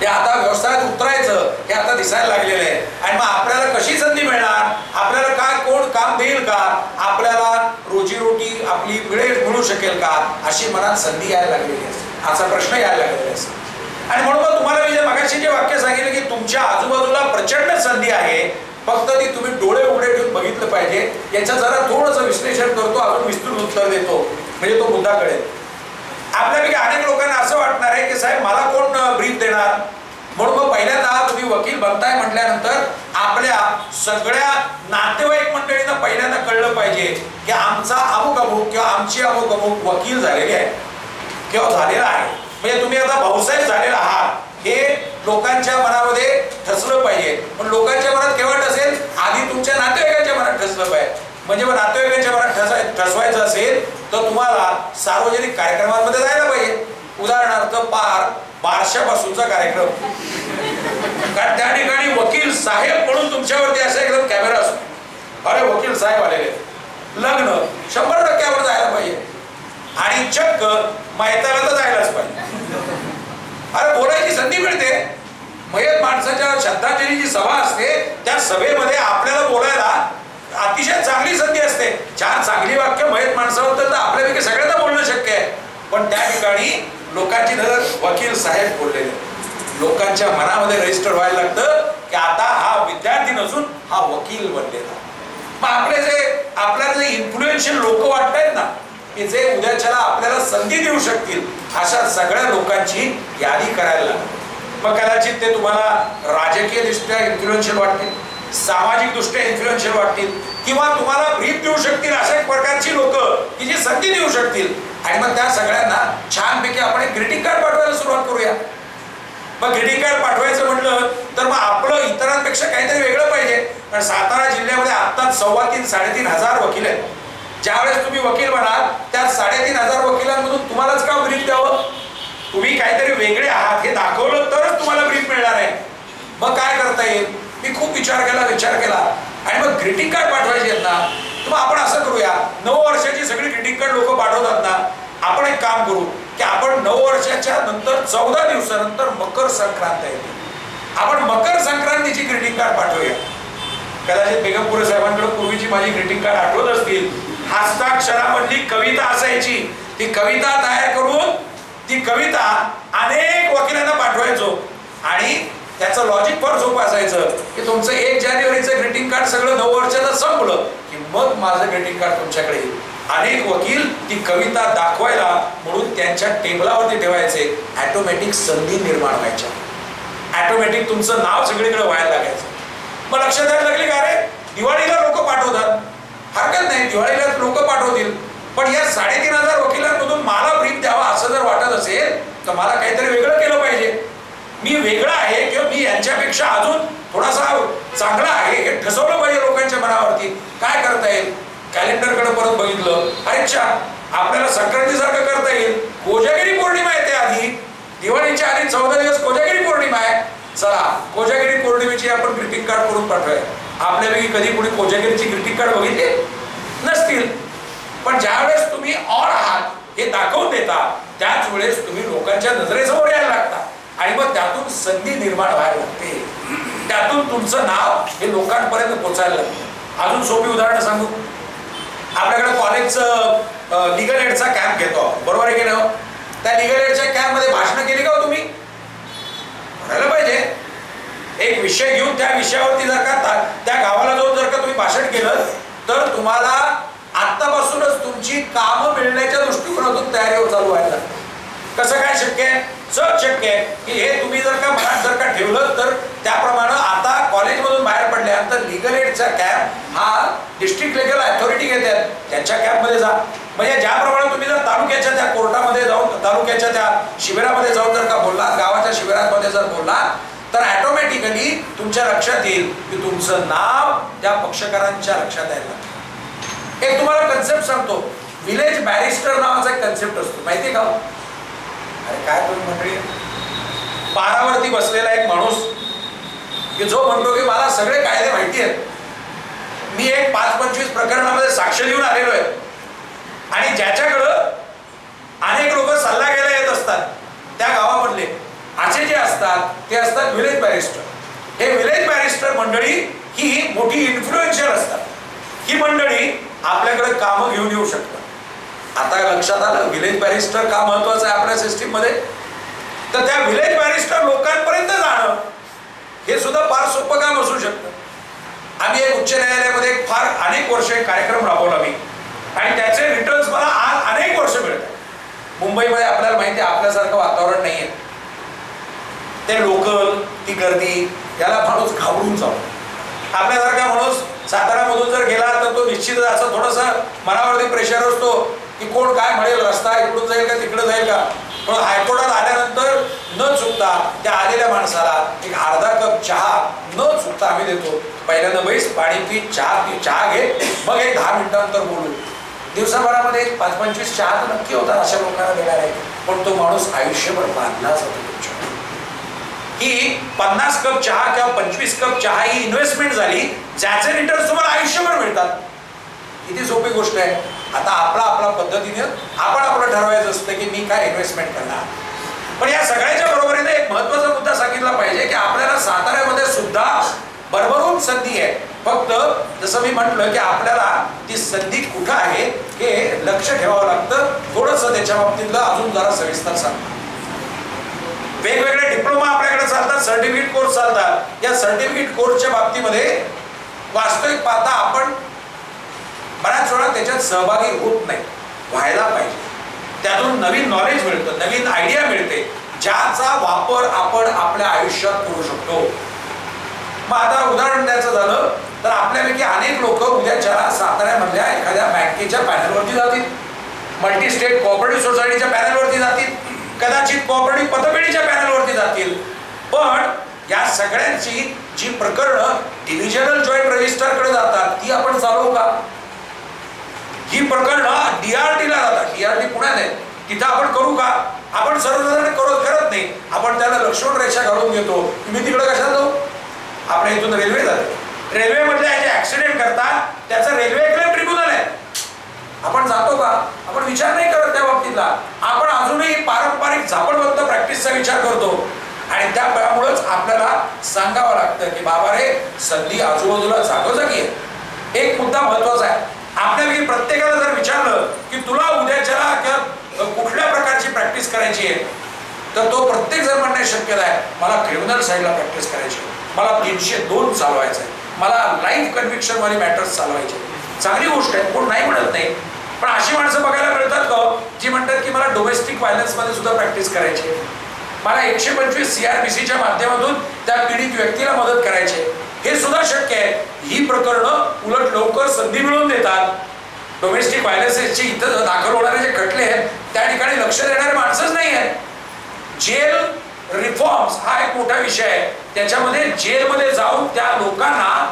ते आता व्यवसायात उतरायचं हे आता दिसायला लागलेलं आहे. आणि मग आपल्याला कशी संधी मिळणार, आपल्याला काय कोण काम देईल का, आपल्याला रोजीरोटी आपली मिळू शकेल का, अशी मनात संधी यायला लागलेली असते. असा प्रश्न यायला लागलेला असतो. आणि म्हणून तुम्हाला मी जे मगाशी जे वाक्य सांगितलं की तुमच्या आजूबाजूला प्रचंड संधी आहे, फक्त ती तुम्ही डोळे उघडे ठेवून बघितलं पाहिजे. याचं जरा थोडंसं विश्लेषण करतो, अजून विस्तृत उत्तर देतो म्हणजे तो मुद्दा कळेल. आपल्यापैकी अनेक लोकांना असं वाटणार आहे की साहेब मला कोण ब्रीफ देणार, म्हणून मग पहिल्यांदा तुम्ही वकील बनताय म्हटल्यानंतर आपल्या सगळ्या नातेवाईक मंडळींना पहिल्यांदा कळलं पाहिजे की आमचा अमुक अमुक किंवा आमची अमुक अमुक वकील झालेली आहे किंवा झालेला आहे. म्हणजे तुम्ही आता भाऊसाहेब झालेला आहात हे लोकांच्या मनामध्ये ठसलं पाहिजे. पण लोकांच्या मनात केव्हा ठसेल, आधी तुमच्या नातेवाईकांच्या मनात ठसलं पाहिजे. म्हणजे मग नातेवाईकांच्या मनात ठसवायचं असेल तर तुम्हाला सार्वजनिक कार्यक्रमांमध्ये जायला पाहिजे. उदाहरणार्थ बारशापासूनचा कार्यक्रम, कारण त्या ठिकाणी वकील साहेब म्हणून तुमच्यावरती असा एकदम कॅमेरा असतो, अरे वकील साहेब आलेले, लग्न 100% आपण जायला पाहिजे. आणि चक्क मैताला तर जायलाच पाहिजे. अरे बोलायची संधी मिळते. मयत माणसाच्या श्रद्धांजलीची सभा असते, त्या सभेमध्ये आपल्याला बोलायला अतिशय चांगली संधी असते. 4 चांगली वाक्य मयत माणसाबद्दल तर आपल्यापैकी सगळ्यांना बोलणं शक्य आहे. पण त्या ठिकाणी लोकांची नजर वकील साहेब बोललेले, लोकांच्या मनामध्ये रजिस्टर व्हायला लागतं की आता हा विद्यार्थी नसून हा वकील बनलेला. मग आपल्याला जे इन्फ्लुएन्शियल लोक वाटतायत ना की जे उद्याच्याला आपल्याला संधी देऊ शकतील, अशा सगळ्या लोकांची यादी करायला लागते. मग कदाचित ते तुम्हाला राजकीय दृष्ट्या इन्फ्लुएन्शियल वाटतील, सामाजिक दृष्ट्या इन्फ्लुएन्शियल वाटतील, किंवा तुम्हाला ब्रीफ देऊ शकतील अशा प्रकारची लोक की जी संधी देऊ शकतील. आणि मग त्या सगळ्यांना छानपैकी आपण एक ग्रीटिंग कार्ड पाठवायला सुरुवात करूया. मग ग्रीटिंग कार्ड पाठवायचं म्हटलं तर मग आपलं इतरांपेक्षा काहीतरी वेगळं पाहिजे. कारण सातारा जिल्ह्यामध्ये आत्ताच 3,500-3,500 हजार वकील आहेत. ज्यावेळेस तुम्ही वकील बनाल त्या 3,500 वकिलांमधून तुम्हालाच का ब्रीफ द्यावं? तुम्ही काहीतरी वेगळे आहात हे दाखवलं तरच तुम्हाला ब्रीफ मिळणार आहे. मग काय करता येईल? मी खूप विचार केला आणि मग ग्रीटिंग कार्ड पाठवायचे आहेत ना, तर मग आपण असं करूया, 9 वर्षाची सगळी ग्रीटिंग कार्ड लोक पाठवतात ना, आपण एक काम करू की आपण 9 वर्षाच्या नंतर 14 दिवसानंतर मकर संक्रांत येते, आपण मकर संक्रांतीची ग्रीटिंग कार्ड पाठवूया. कदाचित बेगमपुरे साहेबांकडे पूर्वीची माझी ग्रीटिंग कार्ड आठवत असतील. हस्ताक्षरामधली कविता असायची, ती कविता तयार करून ती कविता अनेक वकिलांना पाठवायचो. आणि त्याचं लॉजिक फार सोपं असायचं की तुमचं 1 जानेवारीचं ग्रीटिंग कार्ड सगळं 9 वर्षाचं संपलं की मग माझं ग्रीटिंग कार्ड तुमच्याकडे येईल. अनेक वकील ती कविता दाखवायला म्हणून त्यांच्या टेबलावरती ठेवायचे. ऑटोमॅटिक संधी निर्माण व्हायच्या, ऑटोमॅटिक तुमचं नाव सगळीकडे व्हायला लागायचं. मग लक्षात यायला लागली का रे, दिवाळीला लोक पाठवतात, हरकत नाही, दिवाळीला लोक पाठवतील. पण या 3,500 वकिलांमधून मला ब्रीफ द्यावा असं जर वाटत असेल तर मला काहीतरी वेगळं केलं पाहिजे. मी वेगळा आहे किंवा मी यांच्यापेक्षा अजून थोडासा चांगला आहे हे ठसवलं पाहिजे लोकांच्या मनावरती. काय करता येईल? कॅलेंडरकडे परत बघितलं, अच्छा आपल्याला संक्रांतीसारखं करता येईल. कोजागिरी पौर्णिमा येते आधी, दिवाळीच्या आधी 14 दिवस कोजागिरी पौर्णिमा आहे. चला कोजागिरी पौर्णिमेची आपण ग्रीटिंग कार्ड करून पाठवूया. आपल्यापैकी कधी कोणी कोजागिरीची ग्रीटिंग कार्ड बघितली नसतील, पण ज्यावेळेस तुम्ही ऑन आहात हे दाखवून देता त्याच वेळेस तुम्ही लोकांच्या नजरेसमोर यायला लागता आणि मग त्यातून संधी निर्माण व्हायला लागते. त्यातून तुमचं नाव हे लोकांपर्यंत पोहोचायला लागतं. अजून सोपी उदाहरण सांगू, आपल्याकडे कॉलेजचं लिगल एडचा कॅम्प घेतो, बरोबर आहे की नाही? त्या लिगल एडच्या कॅम्प मध्ये भाषण केली का तुम्ही? म्हणायला पाहिजे. एक विषय घेऊन त्या विषयावरती जर का त्या गावाला जाऊन जर का तुम्ही भाषण केलं तर तुम्हाला आतापासूनच तुमची कामं मिळण्याच्या दृष्टिकोनातून तयारी चालू व्हायला. कसं काय शक्य आहे? सहज शक्य आहे की हे तुम्ही जर का मनात जर का ठेवलं तर त्याप्रमाणे आता कॉलेजमधून बाहेर पडल्यानंतर लिगल एडचा कॅम्प हा डिस्ट्रिक्ट लेगल अथॉरिटी घेतात, त्यांच्या कॅम्पमध्ये जा. म्हणजे ज्याप्रमाणे तुम्ही जर तालुक्याच्या त्या कोर्टामध्ये जाऊन, तालुक्याच्या त्या शिबिरामध्ये जाऊन जर का बोलला, गावाच्या शिबिरामध्ये जर बोलला तर ऑटोमॅटिकली तुमच्या लक्षात येईल की तुमचं नाव त्या पक्षकारांच्या लक्षात यायला. एक तुम्हाला कन्सेप्ट सांगतो, विलेज बॅरिस्टर नावाचा एक कन्सेप्ट असतो, माहितीये का? अरे काय तुम्ही मंडळी, पारावरती बसलेला एक माणूस की जो म्हणतो की मला सगळे कायदे माहिती आहेत, मी एक 5-25 प्रकरणामध्ये साक्ष देऊन आलेलो आहे. आणि ज्याच्याकडं अनेक लोक सल्ला घ्यायला येत असतात त्या गावामधले असे जे असतात ते असतात विलेज बॅरिस्टर. हे विलेज बॅरिस्टर मंडळी ही मोठी इन्फ्लुएन्शियल असतात. ही मंडळी आपल्याकडे कामं घेऊन येऊ शकतात. आता लक्षात आलं विलेज बॅरिस्टर का महत्वाचं आहे आपल्या सिस्टीम मध्ये? तर त्या व्हिलेज बॅरिस्टर लोकांपर्यंत जाणं हे सुद्धा फार सोपं काम असू शकतं. आम्ही एक उच्च न्यायालयामध्ये फार अनेक वर्ष एक कार्यक्रम राबवला मी, आणि त्याचे रिटर्न्स मला आज अनेक वर्ष मिळतात. मुंबईमध्ये आपल्याला माहिती आहे आपल्यासारखं वातावरण नाहीये. ते लोकल, ती गर्दी, याला माणूस घाबरून जातो. आपल्यासारखा माणूस साताऱ्यामधून जर गेला तर तो निश्चितच असं थोडंसं मनावरती प्रेशर असतो की कोण काय म्हणेल, रस्ता इकडून जाईल का तिकडं जाईल का. पण हायकोर्टात आल्यानंतर न चुकता त्या आलेल्या माणसाला एक अर्धा कप चहा न चुकता आम्ही देतो. पहिल्यांदा बैस, पाणी पी, चहा घे, मग एक 10 मिनिटांनंतर बोलू. दिवसाभरामध्ये 5-25 चहा तर नक्की होतात अशा लोकांना देणार आहे. पण तो माणूस आयुष्यभर बांधला जातो की 50 कप चहा किंवा 25 कप चहा ही इन्व्हेस्टमेंट झाली, ज्याचे रिटर्न्स तुम्हाला आयुष्यभर मिळतात. किती सोपी गोष्ट आहे. आता आपल्या पद्धतीने आपण आपलं ठरवायचं असतं की मी काय इन्व्हेस्टमेंट करणार. पण या सगळ्याच्या बरोबरीने एक महत्त्वाचा मुद्दा सांगितला पाहिजे की आपल्याला साताऱ्यामध्ये सुद्धा भरभरून संधी आहे. फक्त जसं मी म्हटलं की आपल्याला ती संधी कुठं आहे हे लक्ष ठेवावं लागतं. थोडंसं त्याच्या बाबतीतलं अजून जरा सविस्तर सांगतो. वेगवेगळे डिप्लोमा आपल्याकडे चालतात, सर्टिफिकेट कोर्स चालतात. या सर्टिफिकेट कोर्सच्या बाबतीमध्ये वास्तविक पाहता आपण बऱ्याच वेळा त्याच्यात सहभागी होत नाही. व्हायला पाहिजे. त्यातून नवीन नॉलेज मिळतं, नवीन आयडिया मिळते, ज्याचा वापर आपण आपल्या आयुष्यात करू शकतो. मग आता उदाहरण द्यायचं झालं तर आपल्यापैकी अनेक लोक उद्याच्या साताऱ्यामधल्या एखाद्या बँकेच्या पॅनलवरती जातील, मल्टी स्टेट कोऑपरेटिव्ह सोसायटीच्या पॅनलवरती जातील, कदाचित कोऑपरेटिव्ह पतपेढीच्या पॅनलवरती जातील. पण या सगळ्यांची जी प्रकरणं डिव्हिजनल जॉईंट रजिस्ट्रारकडे जातात ती आपण चालवू का? ही प्रकरणं DRT ला जातात. DRT पुण्यात आहे, तिथं आपण करू का? आपण सर्वसाधारण करत नाही. आपण त्याला लक्ष्मण रेषा घालून घेतो. तुम्ही तिकडे कशाला जाऊ? आपल्या इथून रेल्वे जाते. रेल्वे मधले जे ऍक्सिडेंट करतात त्याचा रेल्वे क्लेम ट्रिब्युनल आहे. आपण जातो का? आपण विचार नाही करत त्या बाबतीतला. आपण अजूनही पारंपरिक झापडबंद प्रॅक्टिसचा विचार करतो. आणि त्यामुळेच आपल्याला सांगावं लागतं की बाबा रे, संधी आजूबाजूला जागोजागी आहे. एक मुद्दा महत्वाचा आहे. आपल्यापैकी प्रत्येकाला जर विचारलं की तुला उद्याच्याला किंवा कुठल्या प्रकारची प्रॅक्टिस करायची आहे, तर तो प्रत्येक जण म्हणणे शक्यता आहे मला क्रिमिनल साईडला प्रॅक्टिस करायची, मला 302 चालवायचं आहे, मला लाईफ कन्व्हिक्शन वाली मॅटर्स चालवायचे. चांगली गोष्ट आहे, कोण नाही म्हणत नाही. पण अशी माणसं बघायला मिळतात का जी म्हणतात की मला डोमेस्टिक व्हायलन्स मध्ये सुद्धा प्रॅक्टिस करायची, मला 125 CRPCच्या माध्यमातून त्या पीडित व्यक्तीला मदत करायची. हे सुद्धा शक्य आहे. ही प्रकरणं उलट लवकर संधी मिळवून देतात. डोमेस्टिक व्हायलन्सचे इथं दाखल होणारे जे खटले आहेत त्या ठिकाणी लक्ष देणारे माणसंच नाही आहेत. जेल रिफॉर्म्स हा एक मोठा विषय आहे. त्याच्यामध्ये जेलमध्ये जाऊन त्या लोकांना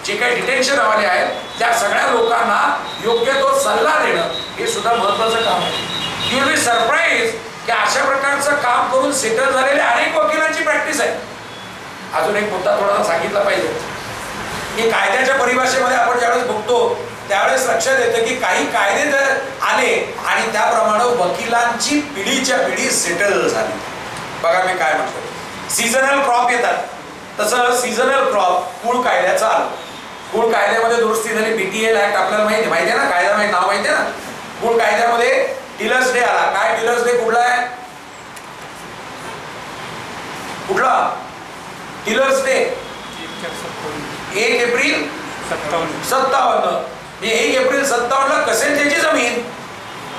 जे काही डिटेन्शन आले आहेत त्या सगळ्या लोकांना योग्य तो सल्ला देणं हे सुद्धा महत्वाचं काम आहे. यू विल बी सरप्राइज की अशा प्रकारचं काम करून सेटल झालेल्या अनेक वकिलांची प्रॅक्टिस आहे. अजून एक मुद्दा थोडासा सांगितला पाहिजे की कायद्याच्या परिभाषेमध्ये आपण ज्यावेळेस बघतो त्यावेळेस लक्षात येतं की काही कायदे जर आले आणि त्याप्रमाणे वकिलांची पिढीच्या पिढी सेटल झाली. बघा मी काय म्हणतो, सीझनल क्रॉप येतात, तसं सीझनल क्रॉप कुळ कायद्याचा आलं. कुळ कायद्यामध्ये दुरुस्ती झाली. BTL ऍक्ट आपल्याला माहिती आहे ना, कायदा माहिती, नाव माहिती आहे ना. कुळ कायद्यामध्ये डीलर्स डे आला. काय डीलर्स डे कुठला आहे? कुठला डीलर्स डे? 1 एप्रिल 57. 1 एप्रिल 57 कसेल त्याची जमीन.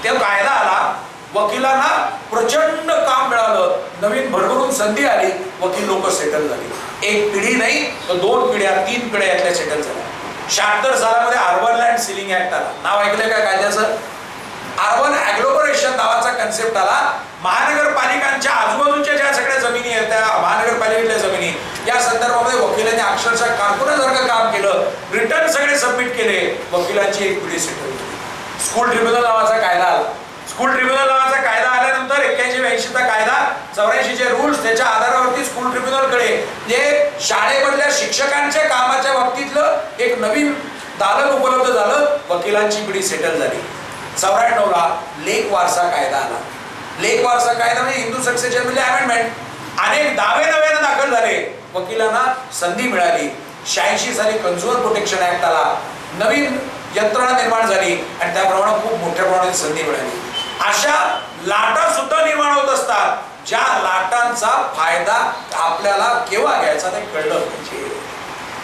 ते कायदा आला, वकिलांना प्रचंड काम मिळालं, नवीन भरभरून संधी आली, वकील लोक सेटल झाली. एक पिढी नाही तर 2 पिढ्या 3 पिढ्या यातल्या सेटल झाल्या. 76 सालामध्ये अर्बन लँड सिलिंग ऍक्ट आला. नाव ऐकलंय का कायद्याचं? अर्बन ॲग्लोमरेशन नावाचा कन्सेप्ट आला. महानगरपालिकांच्या आजूबाजूच्या ज्या सगळ्या जमिनी आहेत त्या महानगरपालिकेतल्या जमिनी या संदर्भामध्ये वकिलांनी अक्षरशः कारकुनासारखं काम केलं. रिटर्न सगळे सबमिट केले. वकिलांची एक पिढी सेटल झाली. स्कूल ट्रिब्युनल नावाचा कायदा आला. स्कूल ट्रिब्युनल नावाचा कायदा आल्यानंतर 81-82 चा कायदा, 84 चे रूल्स, त्याच्या आधारावरती स्कूल ट्रिब्युनलकडे जे शाळेमधल्या शिक्षकांच्या कामाच्या बाबतीतलं एक नवीन दालन उपलब्ध झालं. वकिलांची पिढी सेटल झाली. 94 ला लेक वारसा कायदा आला. लेक वारसा कायदा म्हणजे हिंदू सक्सेशन म्हणजे अमेंडमेंट. अनेक दावे नव्याने दाखल झाले, वकिलांना संधी मिळाली. 86 साली कन्झ्युमर प्रोटेक्शन ऍक्ट आला. नवीन यंत्रणा निर्माण झाली आणि त्याप्रमाणे खूप मोठ्या प्रमाणात संधी मिळाली. अशा लाटा सुद्धा निर्माण होत असतात. ज्या लाटांचा फायदा आपल्याला केव्हा घ्यायचा ते कळलं पाहिजे.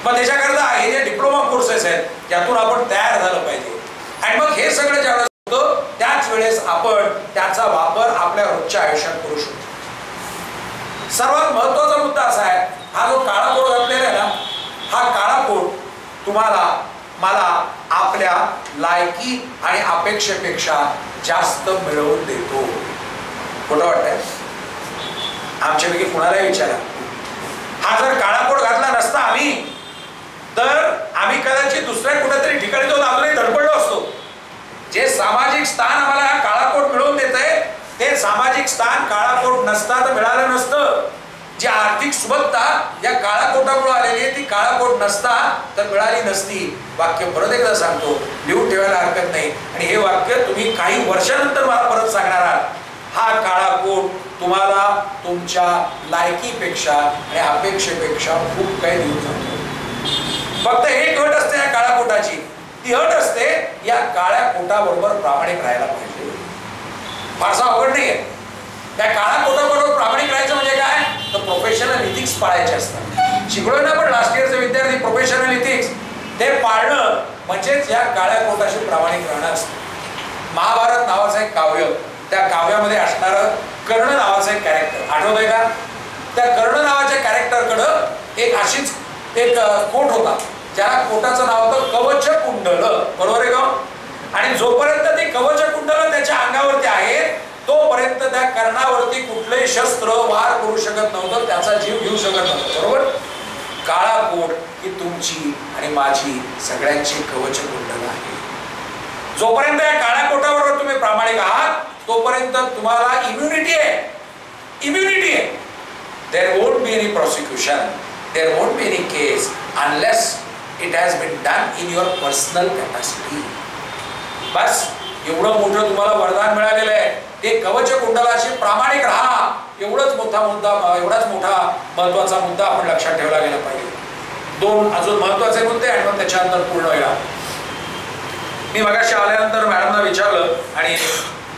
मग त्याच्याकरता हे जे डिप्लोमा कोर्सेस आहेत त्यातून आपण तयार झालं पाहिजे. आणि मग हे सगळं ज्यावेळेस होतं त्याच वेळेस आपण त्याचा वापर आपल्या रोजच्या आयुष्यात करू शकतो. सर्वात महत्वाचा मुद्दा असा आहे, हा जो काळा कोट घातलेला आहे ना, हा काळा कोट तुम्हाला मला आपल्या लायकी आणि अपेक्षेपेक्षा जास्त मिळवून देतो. खोटं वाटतंय? आमच्यापैकी कुणालाही विचारा, हा जर काळा कोट घातला नसता आम्ही, तर आम्ही कदाचित दुसऱ्या कुठेतरी ठिकाणी जाऊन आपल्याला धडपडलो असतो. जे सामाजिक स्थान आम्हाला हा काळा कोट मिळवून देत आहे ते सामाजिक स्थान काळा कोट नसता तर मिळालं नसतं. जी आर्थिक सुबत्ता या काळा कोटामुळे आलेली आहे ती काळा कोट नसता तर मिळाली नसती. वाक्य परत एकदा सांगतो, लिहून ठेवायला हरकत नाही. आणि हे वाक्य तुम्ही काही वर्षानंतर मला परत सांगणार आहात. हा काळा कोट तुम्हाला तुमच्या लायकीपेक्षा आणि अपेक्षेपेक्षा खूप काही देऊ शकतो. फक्त एक अट असते या काळ्या कोटाची, ती अट असते या काळ्या कोटाबरोबर प्रामाणिक राहायला पाहिजे. फारसा अवघड नाहीये. त्या काळ्या कोटाबरोबर प्रामाणिक राहायचं म्हणजे काय, तर प्रोफेशनल इथिक्स पाळायचे असतात. शिकलोय ना आपण लास्ट इयरचे विद्यार्थी, प्रोफेशनल इथिक्स ते पाळणं म्हणजेच या काळ्या कोटाशी प्रामाणिक राहणं असतं. महाभारत नावाचं एक काव्य, त्या काव्यामध्ये असणारं कर्ण नावाचं एक कॅरेक्टर आठवतंय का? त्या कर्ण नावाच्या कॅरेक्टरकडं एक अशीच एक कोट होता, ज्याला कोटाचं नाव होतं कवच कुंडल. बरोबर आहे का? आणि जोपर्यंत ते कवच कुंडल त्याच्या अंगावरती आहे तोपर्यंत त्या कर्णावरती कुठलेही शस्त्र वार करू शकत नव्हतं, त्याचा जीव घेऊ शकत नव्हतं. बरोबर? काळा कोट ही तुमची आणि माझी सगळ्यांची कवच कुंडल आहे. जोपर्यंत या काळ्या कोटाबरोबर तुम्ही प्रामाणिक आहात तोपर्यंत तुम्हाला इम्युनिटी आहे. इम्युनिटी आहे. There won't be any prosecution, there won't be any case unless it has been done in your personal capacity. बस एवढं मोठं तुम्हाला वरदान मिळालेलं आहे. ते कवच कुंडलाशी प्रामाणिक राहा. एवढाच मोठा महत्वाचा मुद्दा आपण लक्षात ठेवला गेला पाहिजे. दोन अजून महत्वाचे मुद्दे आणि मग त्याच्यानंतर पूर्ण व्हायला. मी मगाशी आल्यानंतर मॅडमना विचारलं आणि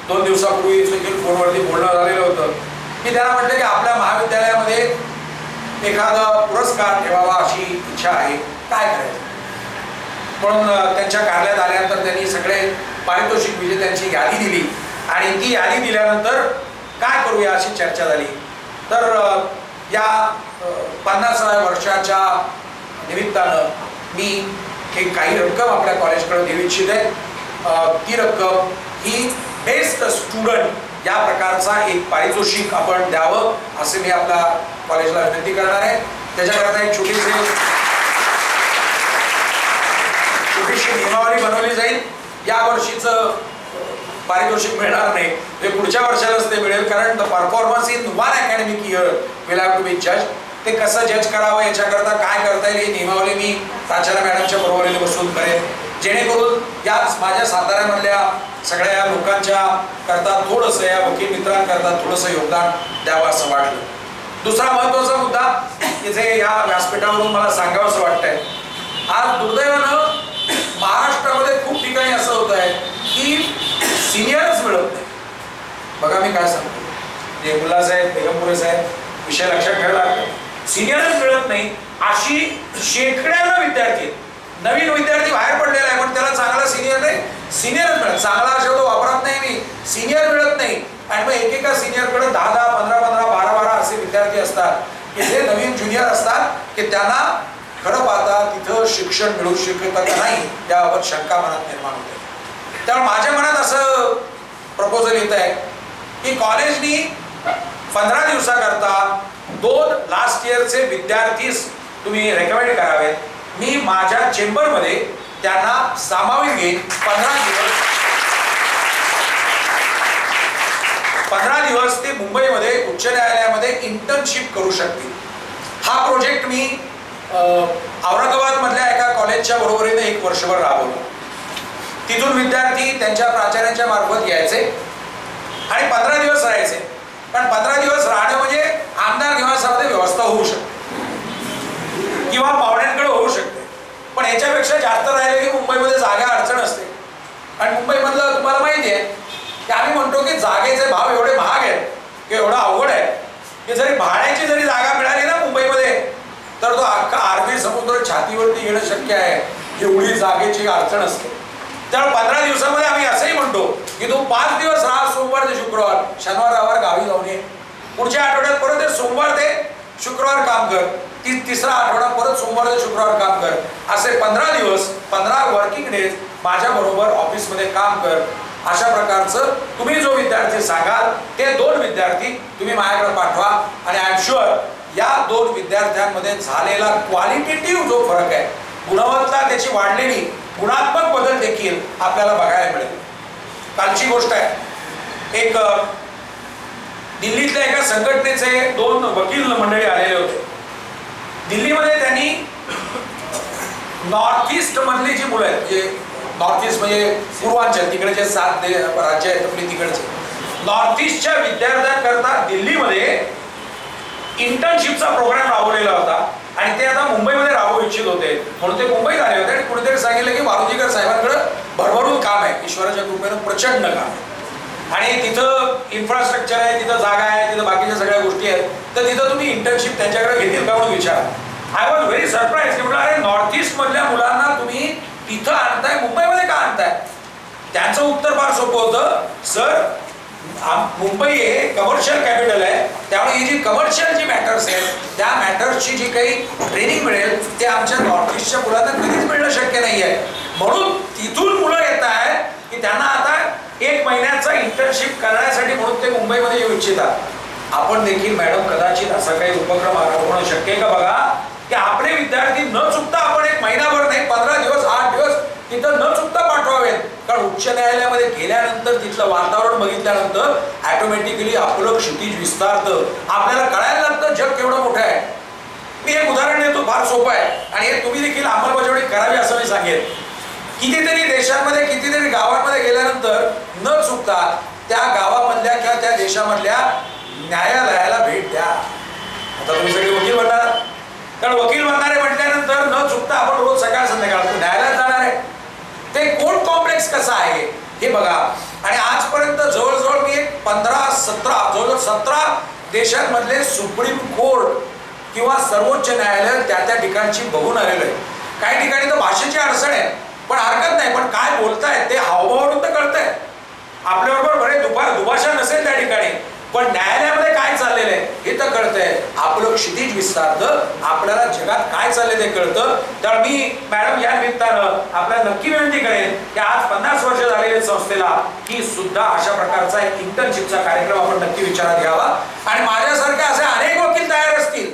2 दिवसापूर्वी फोनवरती बोलणं झालेलं होतं. मी त्यांना म्हटलं की आपल्या महाविद्यालयामध्ये एखादा पुरस्कार ठेवावा अशी इच्छा आहे, काय करायचं. म्हणून त्यांच्या कार्यालयात आल्यानंतर त्यांनी सगळे पारितोषिक विजेत्यांची यादी दिली आणि ती यादी दिल्यानंतर काय करूया अशी चर्चा झाली. तर या 50व्या वर्षाच्या निमित्तानं मी हे काही रक्कम आपल्या कॉलेजकडे देऊ इच्छित आहे. ती रक्कम ही बेस्ट स्टुडंट या प्रकारचा एक पारितोषिक आपण द्यावं असे मी आपल्या कॉलेजला विनंती करणार आहे. त्याच्याकरता एक छोटीशी नियमावली बनवली जाईल. या वर्षीचं पारितोषिक मिळणार नाही, ते पुढच्या वर्षालाच ते मिळेल, कारण the performance in one academic year will have to be जज. ते कसं जज करावं याच्याकरता काय करता येईल ही नियमावली मी प्राचार्य मॅडमच्या बरोबरीने बसून करेन, जेणेकरून याच माझ्या साताऱ्यामधल्या सगळ्या लोकांच्या करता थोडंसं, या वकील मित्रांकरता थोडंसं योगदान द्यावं असं वाटलं. दुसरा महत्वाचा मुद्दा की जे या व्यासपीठावरून मला सांगावंसं वाटतंय, आज दुर्दैवानं महाराष्ट्रामध्ये खूप ठिकाणी असं होत आहे की सिनियरच मिळत नाही. बघा मी काय सांगतो, जे मुल्ला साहेब, बेगमपुरे साहेब विषय लक्षात ठेवला, सिनियरच मिळत नाही अशी शेकड्यानं विद्यार्थी, नवीन विद्यार्थी बाहेर पडलेला आहे पण त्याला चांगला सिनियर नाही, सिनियरच मिळत, चांगला शब्द वापरत नाही मी, सिनियर मिळत नाही. आणि मग एकेका सिनियरकडे 10-10, 15-15, 12-12 असे विद्यार्थी असतात की जे नवीन ज्युनियर असतात की त्यांना खरं पाहता तिथं शिक्षण मिळू शकत का नाही याबाबत शंका मनात निर्माण होते. त्यामुळे माझ्या मनात असं प्रपोजल येत आहे की कॉलेजनी 15 दिवसाकरता 2 लास्ट इयरचे विद्यार्थी तुम्ही रेकमेंड करावेत. मी माझ्या चेंबरमध्ये त्यांना सामावून घेईन. 15 दिवस ते मुंबईमध्ये उच्च न्यायालयामध्ये इंटर्नशिप करू शकतील. हा प्रोजेक्ट मी औरंगाबाद मधल्या एका कॉलेजच्या बरोबरीने 1 वर्षभर राबवला. तिथून विद्यार्थी त्यांच्या प्राचार्यांच्या मार्फत यायचे आणि 15 दिवस राहायचे. पण 15 दिवस राहणं म्हणजे आमदार निवासामध्ये व्यवस्था होऊ शकते किंवा पाहुण्यांकडे होऊ शकते, पण याच्यापेक्षा जास्त राहिले की मुंबईमध्ये जागा अडचण असते. आणि मुंबईमधलं तुम्हाला माहिती आहे की आम्ही म्हणतो की जागेचे भाव एवढे महाग आहेत की एवढं अवघड आहे पातळीवरती येणं शक्य आहे, एवढी जागेची अडचण असते. त्यामुळे 15 दिवसामध्ये आम्ही असंही म्हणतो की तू 5 दिवस राहा, सोमवार ते शुक्रवार, शनिवार रविवार गावी जाऊन ये, पुढच्या आठवड्यात परत सोमवार ते शुक्रवार काम कर, तिसरा आठवडा परत सोमवार ते शुक्रवार काम कर, असे 15 दिवस 15 वर्किंग डेज माझ्या बरोबर ऑफिसमध्ये काम कर. अशा प्रकारचं तुम्ही जो विद्यार्थी सांगाल ते 2 विद्यार्थी तुम्ही माझ्याकडे पाठवा आणि आय एम शुअर या 2 विद्यार्थ्यांमध्ये झालेला क्वालिटेटिव्ह जो फरक आहे, गुणवत्ता त्याची वाढलेली, गुणात्मक बदल देखील आपल्याला बघायला मिळेल. कालची गोष्ट आहे, एक दिल्लीतल्या एका संघटनेचे 2 वकील मंडळी आलेले होते. दिल्लीमध्ये त्यांनी नॉर्थ ईस्ट मधली जी मुलं आहेत, म्हणजे नॉर्थ ईस्ट म्हणजे पूर्वांचल, तिकडे 7 राज्य आहेत आपली, तिकडचे नॉर्थ ईस्टच्या विद्यार्थ्यांकरता दिल्लीमध्ये इंटर्नशिपचा प्रोग्राम राबवलेला होता आणि ते आता मुंबईमध्ये राबवू इच्छित होते, म्हणून ते मुंबईत आले होते. आणि कुणीतरी सांगितलं की वारुजीकर साहेबांकडे भरभरून काम आहे, ईश्वराच्या कृपेनं प्रचंड काम आहे आणि तिथं इन्फ्रास्ट्रक्चर आहे, तिथं जागा आहे, तिथं बाकीच्या सगळ्या गोष्टी आहेत, तर तिथं तुम्ही इंटर्नशिप त्यांच्याकडे घेतील का म्हणून विचारा. आय वॉज व्हेरी सरप्राईज की म्हटलं अरे नॉर्थ ईस्ट मधल्या मुलांना तुम्ही तिथं आणताय, मुंबईमध्ये का आणताय? त्यांचं उत्तर फार सोपं होतं, सर मुंबई हे कमर्शियल कॅपिटल आहे, त्यामुळे ही जी कमर्शियल जी मॅटर्स आहेत त्या मॅटर्सची जी काही ट्रेनिंग मिळेल ते आमच्या नॉर्थ ईस्टच्या मुलांना कधीच मिळणं शक्य नाही आहे. म्हणून तिथून मुलं येत आहेत की त्यांना आता 1 महिन्याचा इंटर्नशिप करण्यासाठी म्हणून ते मुंबईमध्ये येऊ इच्छितात. आपण देखील मॅडम कदाचित असा काही उपक्रम राबवणं शक्य आहे का बघा, की आपले विद्यार्थी न चुकता आपण 1 महिनाभर नाही, 15 दिवस 8 दिवस तिथं न चुकता पाठवावेत. कारण उच्च न्यायालयामध्ये गेल्यानंतर तिथलं वातावरण बघितल्यानंतर ऑटोमॅटिकली आपलं क्षितिज विस्तारतं, आपल्याला कळायला लागतं जग केवढं मोठं आहे. मी एक उदाहरण देतो, फार सोपं आहे आणि हे तुम्ही देखील अंमलबजावणी करावी असं मी सांगेन. कितीतरी देशांमध्ये, कितीतरी गावांमध्ये गेल्यानंतर न चुकता त्या गावामधल्या किंवा त्या देशामधल्या न्यायालयाला भेट द्या. आता तुम्ही सगळे वकील बनणार, कारण वकील बनणारे म्हटल्यानंतर न चुकता आपण रोज सकाळ संध्याकाळ न्यायालयात जाणार आहे. ते कोर्ट कॉम्प्लेक्स कसं आहे हे बघा. आणि आजपर्यंत जवळजवळ मी 15-17 जवळजवळ 17 देशांमधले सुप्रीम कोर्ट किंवा सर्वोच्च न्यायालय त्या ठिकाणची बघून आलेलो आहे. काही ठिकाणी तर भाषेची अडचण आहे, पण हरकत नाही, पण काय बोलतायत ते हावभावावरून तर कळतंय. आपल्याबरोबर बरे दुभाषा नसेल त्या ठिकाणी, पण न्यायालयामध्ये काय चाललेलं आहे हे तर कळतंय. आपलं क्षितिज विस्तारतं, आपल्याला जगात काय चाललंय ते कळतं. तर मी मॅडम या निमित्तानं आपल्याला नक्की विनंती करेन की आज 50 वर्ष झालेल्या संस्थेला ही सुद्धा अशा प्रकारचा एक इंटर्नशिपचा कार्यक्रम आपण नक्की विचारात घ्यावा. आणि माझ्यासारखे असे अनेक वकील तयार असतील,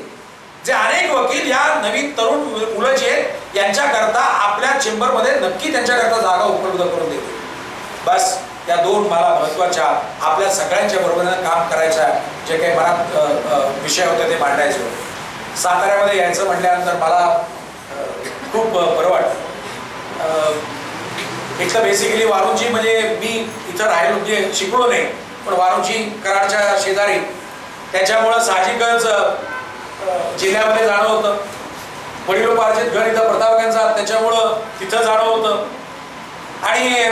जे अनेक वकील या नवीन तरुण मुलं जे आहेत यांच्याकरता आपल्या चेंबरमध्ये नक्की त्यांच्याकरता जागा उपलब्ध करून देतील. बस या 2 मला महत्वाच्या आपल्या सगळ्यांच्या बरोबरीनं काम करायच्या जे काही मनात विषय होते ते मांडायचे होते. साताऱ्यामध्ये यायचं म्हटल्यानंतर मला खूप बरं वाटतं. एक तर बेसिकली वारुंजी म्हणजे मी इथं राहिलो म्हणजे शिकलो नाही, पण वारुंजी कराडच्या शेजारी, त्याच्यामुळं साहजिकच जिल्ह्यामध्ये जाणं होतं. वडिलोपार्जित घर इथं प्रतापगंजात, त्याच्यामुळं तिथं जाणं होतं. आणि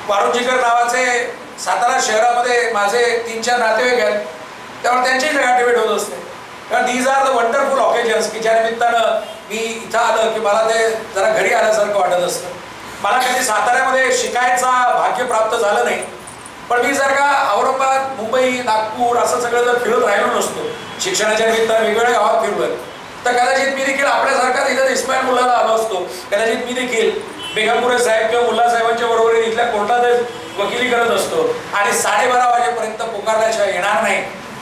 वारुंजीकर नावाचे सातारा शहरामध्ये माझे 3-4 नातेवाईक आहेत, त्यामुळे त्यांचीच गाठभेट होत असते. कारण these are the wonderful occasions की ज्या निमित्तानं मी इथं आलं की मला ते जरा घरी आल्यासारखं वाटत असतं. मला कधी साताऱ्यामध्ये शिकायचा भाग्य प्राप्त झालं नाही, पण मी जर का औरंगाबाद, मुंबई, नागपूर असं सगळं जर फिरत राहिलो नसतो, शिक्षणाच्या निमित्तानं वेगवेगळ्या गावात फिरलोय, तर कदाचित मी देखील आपल्यासारखा इथं इस्माईल मुलाला आलो असतो. कदाचित मी देखील बेगमपुरे साहेब किंवा मुल्ला साहेबांच्या बरोबर इथल्या कोर्टातच वकिली करत असतो आणि 12:30 वाजेपर्यंत पुकारल्याशिवाय येणार नाही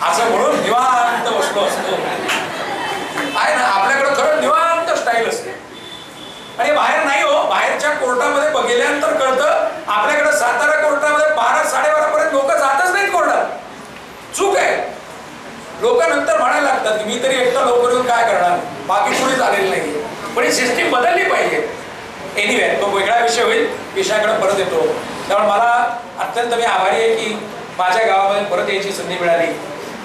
असं म्हणून निवांत बसलो असतो. आहे ना, आपल्याकडे खरं निवांत स्टाईल असते. आणि बाहेर नाही हो, बाहेरच्या कोर्टामध्ये बघितल्यानंतर कळतं आपल्याकडे सातारा कोर्टामध्ये 12-12:30 पर्यंत लोक जातच नाहीत कोर्टात. चूक आहे. लोक नंतर म्हणायला लागतात की मी तरी एकटा लवकर येऊन काय करणार, बाकी कोणी झालेलं नाही. पण ही सिस्टीम बदलली पाहिजे. एनिवे तो वेगळा विषय होईल, विषयाकडे परत येतो. त्यामुळे मला अत्यंत मी आभारी आहे की माझ्या गावामध्ये परत यायची संधी मिळाली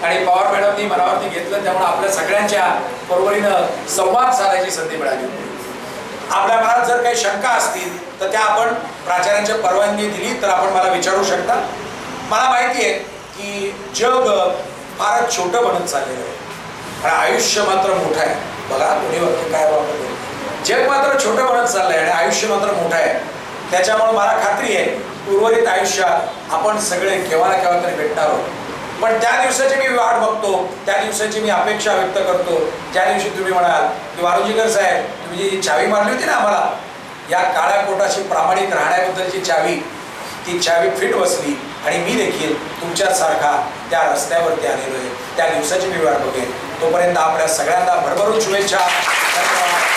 आणि पवार मॅडमनी मनावरती घेतलं, त्यामुळे आपल्या सगळ्यांच्या बरोबरीनं संवाद साधायची संधी मिळाली. आपल्या मनात जर काही शंका असतील तर त्या आपण प्राचार्यांच्या परवानगी दिली तर आपण मला विचारू शकता. मला माहिती आहे की जग फारच छोटं बनत चाललेलं आहे आणि आयुष्य मात्र मोठं आहे. बघा दोन्ही वाक्य काय वापरतो. जग मात्र छोटं बनत चाललंय आणि आयुष्य मात्र मोठं आहे. त्याच्यामुळे मला खात्री आहे उर्वरित आयुष्यात आपण सगळे केव्हा ना केव्हा तरी भेटणार आहोत. पण त्या दिवसाची मी वाट बघतो, त्या दिवसाची मी अपेक्षा व्यक्त करतो, ज्या दिवशी तुम्ही म्हणाल की वारुंजीकर साहेब तुम्ही जी चावी मारली होती ना आम्हाला, या काळ्या कोटाशी प्रामाणिक राहण्याबद्दलची चावी, ती चावी फिट बसली आणि मी देखील तुमच्यासारखा त्या रस्त्यावरती आलेलो आहे. त्या दिवसाची मी वाट बघेन. तोपर्यंत आपल्या सगळ्यांना भरभरून शुभेच्छा. धन्यवाद.